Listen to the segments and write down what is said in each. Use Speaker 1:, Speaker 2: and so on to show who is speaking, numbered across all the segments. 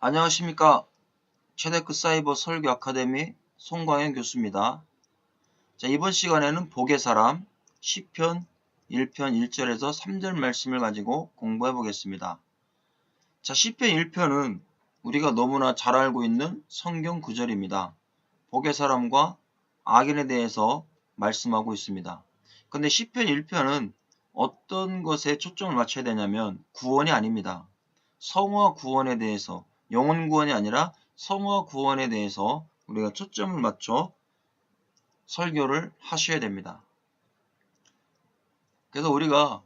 Speaker 1: 안녕하십니까. 최대크 사이버 설교 아카데미 송광현 교수입니다. 자, 이번 시간에는 복의 사람 시편 1편 1절에서 3절 말씀을 가지고 공부해 보겠습니다. 자, 시편 1편은 우리가 너무나 잘 알고 있는 성경 구절입니다. 복의 사람과 악인에 대해서 말씀하고 있습니다. 근데 시편 1편은 어떤 것에 초점을 맞춰야 되냐면 구원이 아닙니다. 성화 구원에 대해서, 영혼 구원이 아니라 성화 구원에 대해서 우리가 초점을 맞춰 설교를 하셔야 됩니다. 그래서 우리가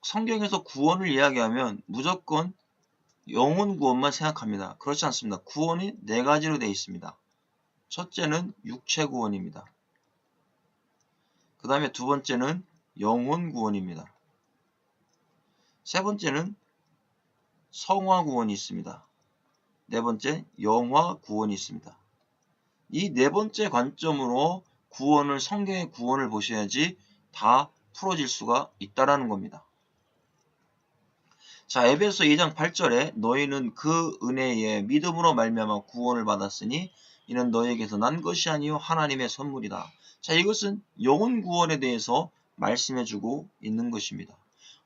Speaker 1: 성경에서 구원을 이야기하면 무조건 영혼 구원만 생각합니다. 그렇지 않습니다. 구원이 네 가지로 되어 있습니다. 첫째는 육체 구원입니다. 그 다음에 두 번째는 영혼 구원입니다. 세 번째는 성화 구원이 있습니다. 네 번째 영화 구원이 있습니다. 이 네 번째 관점으로 구원을, 성경의 구원을 보셔야지 다 풀어질 수가 있다라는 겁니다. 자, 에베소 2장 8절에 너희는 그 은혜에 믿음으로 말미암아 구원을 받았으니 이는 너희에게서 난 것이 아니요 하나님의 선물이다. 자, 이것은 영혼 구원에 대해서 말씀해주고 있는 것입니다.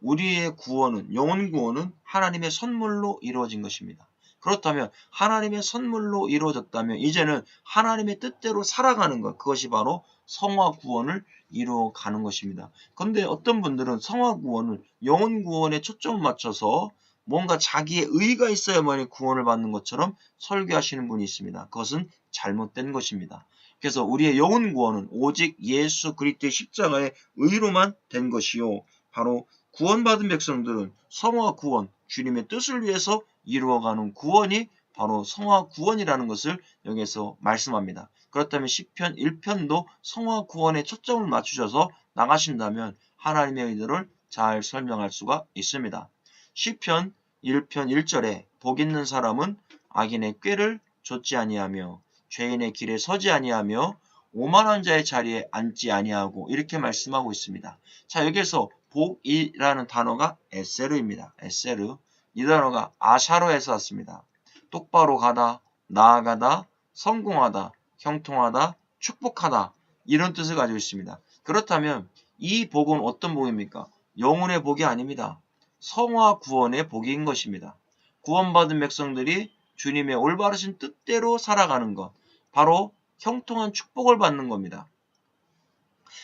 Speaker 1: 우리의 구원은, 영혼 구원은 하나님의 선물로 이루어진 것입니다. 그렇다면 하나님의 선물로 이루어졌다면 이제는 하나님의 뜻대로 살아가는 것, 그것이 바로 성화 구원을 이루어가는 것입니다. 그런데 어떤 분들은 성화 구원을 영혼 구원에 초점을 맞춰서 뭔가 자기의 의가 있어야만이 구원을 받는 것처럼 설교하시는 분이 있습니다. 그것은 잘못된 것입니다. 그래서 우리의 영혼 구원은 오직 예수 그리스도의 십자가의 의로만 된 것이요, 바로 구원받은 백성들은 성화 구원, 주님의 뜻을 위해서 이루어가는 구원이 바로 성화 구원이라는 것을 여기서 말씀합니다. 그렇다면 시편 1편도 성화 구원에 초점을 맞추셔서 나가신다면 하나님의 의도를 잘 설명할 수가 있습니다. 시편 1편 1절에 복 있는 사람은 악인의 꾀를 좇지 아니하며 죄인의 길에 서지 아니하며 오만한 자의 자리에 앉지 아니하고 이렇게 말씀하고 있습니다. 자, 여기서 복이라는 단어가 에세르입니다. 에세르. 이 단어가 아샤로에서 왔습니다. 똑바로 가다, 나아가다, 성공하다, 형통하다, 축복하다, 이런 뜻을 가지고 있습니다. 그렇다면 이 복은 어떤 복입니까? 영혼의 복이 아닙니다. 성화 구원의 복인 것입니다. 구원받은 백성들이 주님의 올바르신 뜻대로 살아가는 것, 바로 형통한 축복을 받는 겁니다.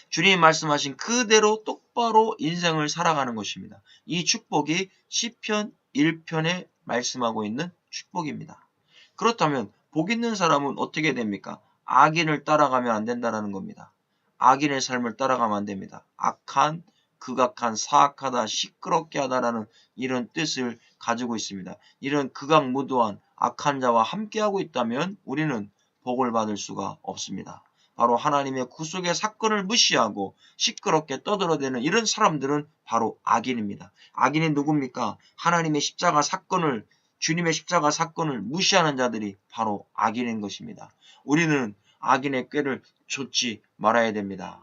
Speaker 1: 주님이 말씀하신 그대로 똑바로 인생을 살아가는 것입니다. 이 축복이 시편 1편에 말씀하고 있는 축복입니다. 그렇다면 복 있는 사람은 어떻게 됩니까? 악인을 따라가면 안 된다는 겁니다. 악인의 삶을 따라가면 안 됩니다. 악한, 극악한, 사악하다, 시끄럽게 하다라는 이런 뜻을 가지고 있습니다. 이런 극악무도한 악한 자와 함께하고 있다면 우리는 복을 받을 수가 없습니다. 바로 하나님의 구속의 사건을 무시하고 시끄럽게 떠들어대는 이런 사람들은 바로 악인입니다. 악인이 누굽니까? 하나님의 십자가 사건을, 주님의 십자가 사건을 무시하는 자들이 바로 악인인 것입니다. 우리는 악인의 꾀를 좇지 말아야 됩니다.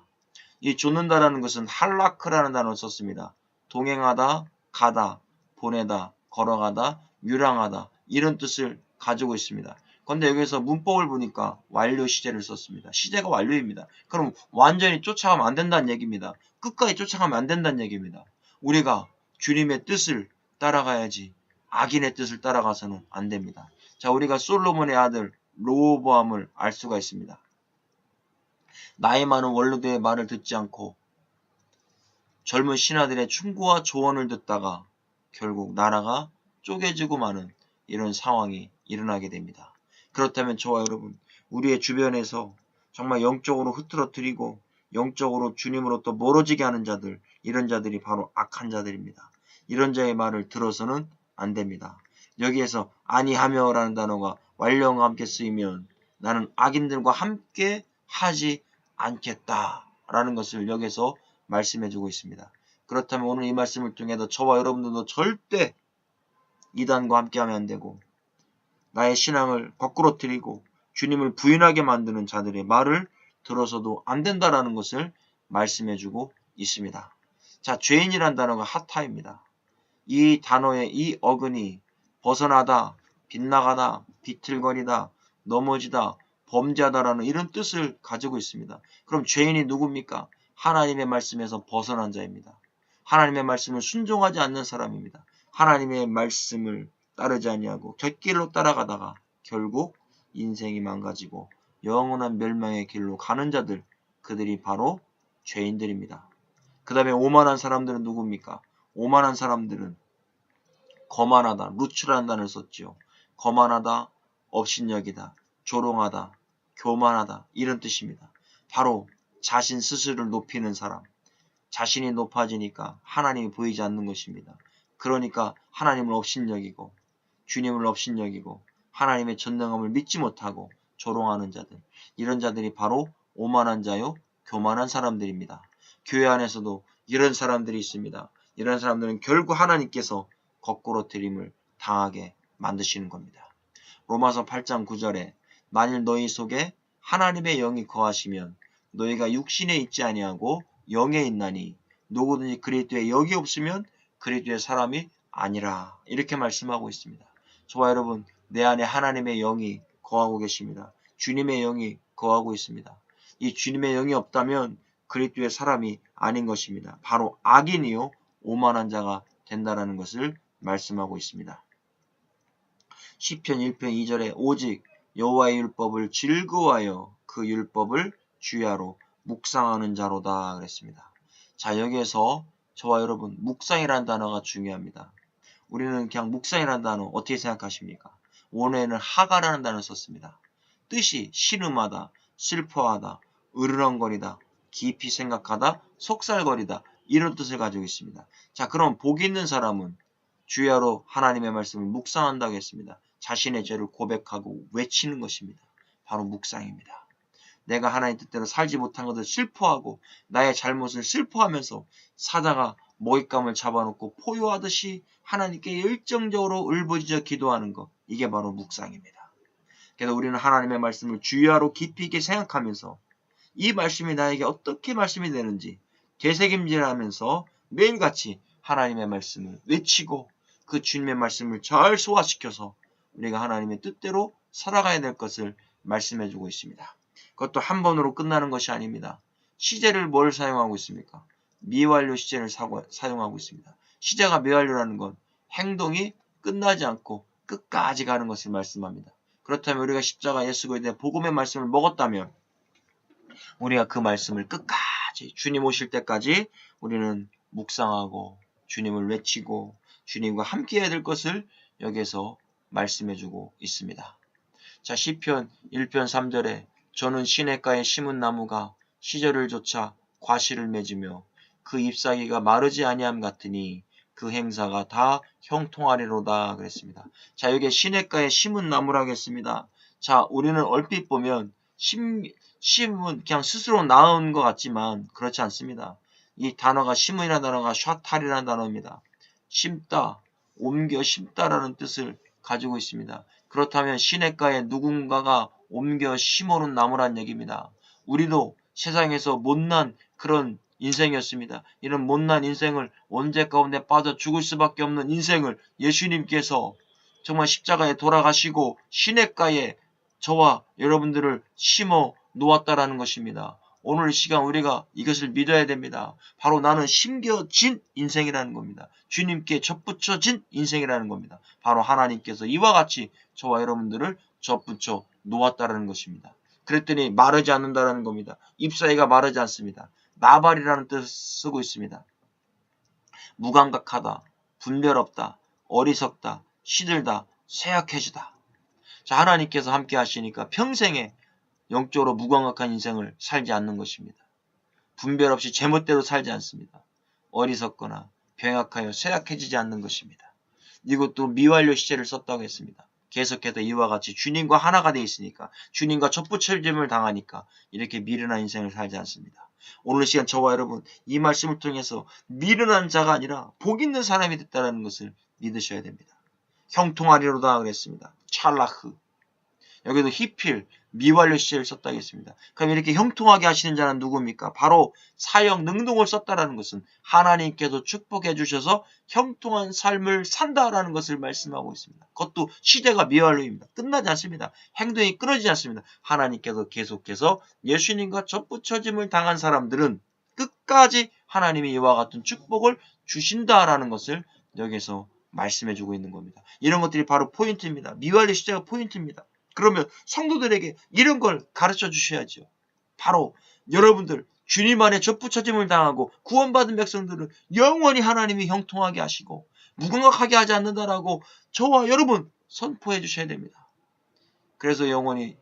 Speaker 1: 이 좇는다라는 것은 할라크라는 단어를 썼습니다. 동행하다, 가다, 보내다, 걸어가다, 율랑하다, 이런 뜻을 가지고 있습니다. 그런데 여기서 문법을 보니까 완료 시제를 썼습니다. 시제가 완료입니다. 그럼 완전히 쫓아가면 안 된다는 얘기입니다. 끝까지 쫓아가면 안 된다는 얘기입니다. 우리가 주님의 뜻을 따라가야지 악인의 뜻을 따라가서는 안 됩니다. 자, 우리가 솔로몬의 아들 르호보암을 알 수가 있습니다. 나이 많은 원로들의 말을 듣지 않고 젊은 신하들의 충고와 조언을 듣다가 결국 나라가 쪼개지고 마는 이런 상황이 일어나게 됩니다. 그렇다면 저와 여러분, 우리의 주변에서 정말 영적으로 흐트러뜨리고 영적으로 주님으로부터 멀어지게 하는 자들, 이런 자들이 바로 악한 자들입니다. 이런 자의 말을 들어서는 안 됩니다. 여기에서 아니하며 라는 단어가 완료와 함께 쓰이면 나는 악인들과 함께 하지 않겠다라는 것을 여기서 말씀해주고 있습니다. 그렇다면 오늘 이 말씀을 통해서 저와 여러분들도 절대 이단과 함께하면 안 되고 나의 신앙을 거꾸로 틀리고 주님을 부인하게 만드는 자들의 말을 들어서도 안 된다라는 것을 말씀해주고 있습니다. 자, 죄인이란 단어가 하타입니다. 이 단어의 이 어근이 벗어나다, 빗나가다, 비틀거리다, 넘어지다, 범죄하다라는 이런 뜻을 가지고 있습니다. 그럼 죄인이 누굽니까? 하나님의 말씀에서 벗어난 자입니다. 하나님의 말씀을 순종하지 않는 사람입니다. 하나님의 말씀을 따르지 아니하고 곁길로 따라가다가 결국 인생이 망가지고 영원한 멸망의 길로 가는 자들, 그들이 바로 죄인들입니다. 그 다음에 오만한 사람들은 누굽니까? 오만한 사람들은 거만하다, 루츠라는 단어를 썼지요. 거만하다, 업신여기다, 조롱하다, 교만하다 이런 뜻입니다. 바로 자신 스스로를 높이는 사람, 자신이 높아지니까 하나님이 보이지 않는 것입니다. 그러니까 하나님을 업신여기고 주님을 업신여기고 하나님의 전능함을 믿지 못하고 조롱하는 자들, 이런 자들이 바로 오만한 자요 교만한 사람들입니다. 교회 안에서도 이런 사람들이 있습니다. 이런 사람들은 결국 하나님께서 거꾸로 들임을 당하게 만드시는 겁니다. 로마서 8장 9절에 만일 너희 속에 하나님의 영이 거하시면 너희가 육신에 있지 아니하고 영에 있나니 누구든지 그리스도에 영이 없으면 그리스도의 사람이 아니라, 이렇게 말씀하고 있습니다. 저와 여러분, 내 안에 하나님의 영이 거하고 계십니다. 주님의 영이 거하고 있습니다. 이 주님의 영이 없다면 그리스도의 사람이 아닌 것입니다. 바로 악인이요 오만한 자가 된다라는 것을 말씀하고 있습니다. 시편 1편 2절에 오직 여호와의 율법을 즐거워하여 그 율법을 주야로 묵상하는 자로다 그랬습니다. 자, 여기에서 저와 여러분, 묵상이라는 단어가 중요합니다. 우리는 그냥 묵상이라는 단어 어떻게 생각하십니까? 원어에는 하가라는 단어를 썼습니다. 뜻이 신음하다, 슬퍼하다, 으르렁거리다, 깊이 생각하다, 속살거리다 이런 뜻을 가지고 있습니다. 자, 그럼 복 있는 사람은 주야로 하나님의 말씀을 묵상한다고 했습니다. 자신의 죄를 고백하고 외치는 것입니다. 바로 묵상입니다. 내가 하나님 뜻대로 살지 못한 것을 슬퍼하고 나의 잘못을 슬퍼하면서 사자가 먹잇감을 잡아놓고 포효하듯이 하나님께 열정적으로 울부짖어 기도하는 것, 이게 바로 묵상입니다. 그래서 우리는 하나님의 말씀을 주야로 깊이 있게 생각하면서 이 말씀이 나에게 어떻게 말씀이 되는지 되새김질하면서 매일같이 하나님의 말씀을 외치고 그 주님의 말씀을 잘 소화시켜서 우리가 하나님의 뜻대로 살아가야 될 것을 말씀해주고 있습니다. 그것도 한 번으로 끝나는 것이 아닙니다. 시제를 뭘 사용하고 있습니까? 미완료 시제를 사용하고 있습니다. 시제가 미완료라는 건 행동이 끝나지 않고 끝까지 가는 것을 말씀합니다. 그렇다면 우리가 십자가 예수 그리스도의 복음의 말씀을 먹었다면 우리가 그 말씀을 끝까지 주님 오실 때까지 우리는 묵상하고 주님을 외치고 주님과 함께 해야 될 것을 여기에서 말씀해주고 있습니다. 자, 시편 1편 3절에 저는 시냇가에 심은 나무가 시절을 좇아 과실을 맺으며 그 잎사귀가 마르지 아니함 같으니 그 행사가 다 형통하리로다 그랬습니다. 자, 여기에 시냇가에 심은 나무라고 했습니다. 자, 우리는 얼핏 보면 심은 그냥 스스로 나온 것 같지만 그렇지 않습니다. 이 단어가 심은이라는 단어가 샤탈이라는 단어입니다. 심다, 옮겨 심다라는 뜻을 가지고 있습니다. 그렇다면 시냇가에 누군가가 옮겨 심어놓은 나무란 얘기입니다. 우리도 세상에서 못난 그런 인생이었습니다. 이런 못난 인생을 원죄 가운데 빠져 죽을 수밖에 없는 인생을 예수님께서 정말 십자가에 돌아가시고 시냇가에 저와 여러분들을 심어 놓았다라는 것입니다. 오늘 이 시간 우리가 이것을 믿어야 됩니다. 바로 나는 심겨진 인생이라는 겁니다. 주님께 접붙여진 인생이라는 겁니다. 바로 하나님께서 이와 같이 저와 여러분들을 접붙여 놓았다라는 것입니다. 그랬더니 마르지 않는다라는 겁니다. 잎사귀가 마르지 않습니다. 나발이라는 뜻을 쓰고 있습니다. 무감각하다, 분별 없다, 어리석다, 시들다, 쇠약해지다. 자, 하나님께서 함께 하시니까 평생에 영적으로 무감각한 인생을 살지 않는 것입니다. 분별 없이 제멋대로 살지 않습니다. 어리석거나 병약하여 쇠약해지지 않는 것입니다. 이것도 미완료 시제를 썼다고 했습니다. 계속해서 이와 같이 주님과 하나가 되어 있으니까, 주님과 접붙여짐을 당하니까 이렇게 미련한 인생을 살지 않습니다. 오늘 시간 저와 여러분 이 말씀을 통해서 미련한 자가 아니라 복 있는 사람이 됐다는 것을 믿으셔야 됩니다. 형통하리로다 그랬습니다. 찰라흐. 여기도 히필, 미완료 시제를 썼다 하겠습니다. 그럼 이렇게 형통하게 하시는 자는 누굽니까? 바로 사형 능동을 썼다라는 것은 하나님께서 축복해 주셔서 형통한 삶을 산다라는 것을 말씀하고 있습니다. 그것도 시제가 미완료입니다. 끝나지 않습니다. 행동이 끊어지지 않습니다. 하나님께서 계속해서 예수님과 접붙여짐을 당한 사람들은 끝까지 하나님이 이와 같은 축복을 주신다라는 것을 여기서 말씀해주고 있는 겁니다. 이런 것들이 바로 포인트입니다. 미완료 시제가 포인트입니다. 그러면 성도들에게 이런 걸 가르쳐 주셔야죠. 바로 여러분들 주님 안에 접붙여짐을 당하고 구원받은 백성들은 영원히 하나님이 형통하게 하시고 무감각하게 하지 않는다라고 저와 여러분 선포해 주셔야 됩니다. 그래서 영원히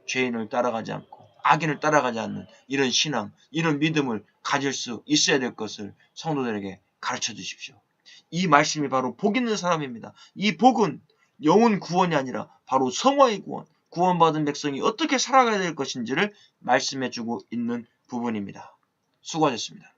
Speaker 1: 죄인을 따라가지 않고 악인을 따라가지 않는 이런 신앙, 이런 믿음을 가질 수 있어야 될 것을 성도들에게 가르쳐 주십시오. 이 말씀이 바로 복 있는 사람입니다. 이 복은 영혼 구원이 아니라 바로 성화의 구원, 구원받은 백성이 어떻게 살아가야 될 것인지를 말씀해주고 있는 부분입니다. 수고하셨습니다.